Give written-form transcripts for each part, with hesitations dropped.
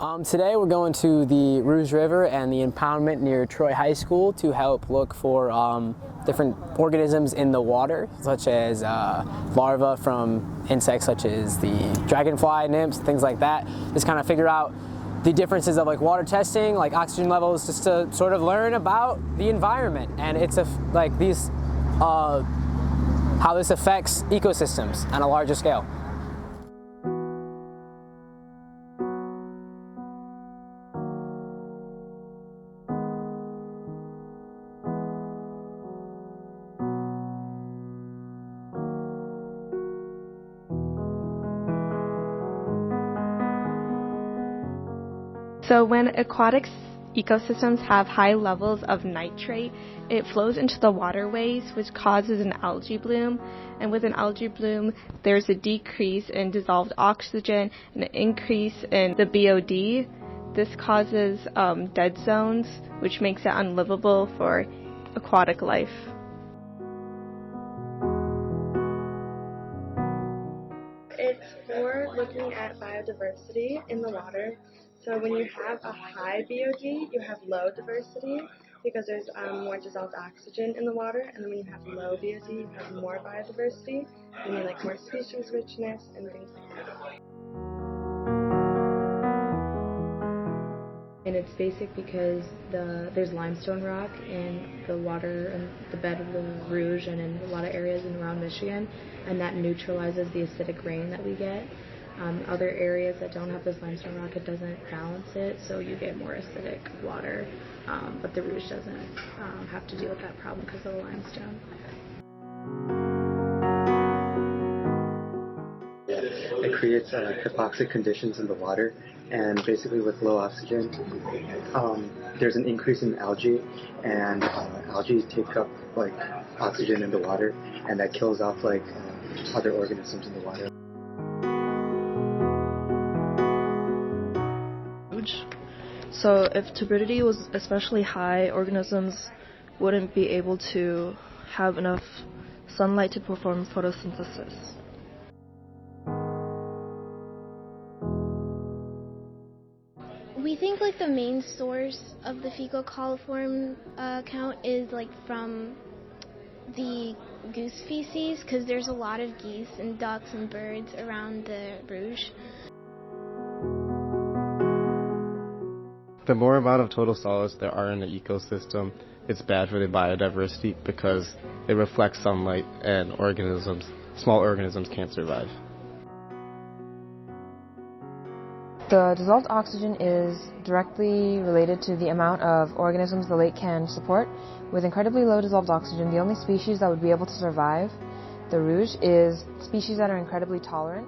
Today we're going to the Rouge River and the impoundment near Troy High School to help look for different organisms in the water, such as larvae from insects such as the dragonfly, nymphs, things like that. Just kind of figure out the differences of like water testing, like oxygen levels, just to sort of learn about the environment and how this affects ecosystems on a larger scale. So when aquatic ecosystems have high levels of nitrate, it flows into the waterways, which causes an algae bloom. And with an algae bloom, there's a decrease in dissolved oxygen and an increase in the BOD. This causes dead zones, which makes it unlivable for aquatic life. It's for looking at biodiversity in the water. So when you have a high BOD, you have low diversity because there's more dissolved oxygen in the water, and then when you have low BOD, you have more biodiversity, you need like more species richness and things like that. And it's basic because there's limestone rock in the water and the bed of the Rouge and in a lot of areas in around Michigan, and that neutralizes the acidic rain that we get. Other areas that don't have this limestone rock, it doesn't balance it, so you get more acidic water. But the Rouge doesn't have to deal with that problem because of the limestone. It creates hypoxic conditions in the water, and basically with low oxygen, there's an increase in algae, and algae take up like oxygen in the water, and that kills off like other organisms in the water. So if turbidity was especially high, organisms wouldn't be able to have enough sunlight to perform photosynthesis. We think like the main source of the fecal coliform count is like from the goose feces, because there's a lot of geese and ducks and birds around the Rouge. The more amount of total solids there are in the ecosystem, it's bad for the biodiversity because it reflects sunlight and small organisms can't survive. The dissolved oxygen is directly related to the amount of organisms the lake can support. With incredibly low dissolved oxygen, the only species that would be able to survive the Rouge is species that are incredibly tolerant.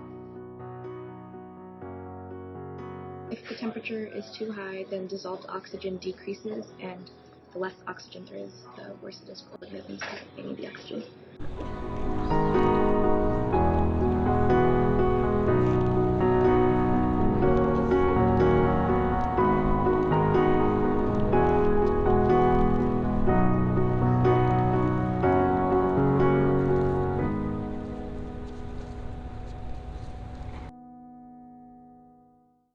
If the temperature is too high, then dissolved oxygen decreases, and the less oxygen there is, the worse it is for organisms because they need the oxygen.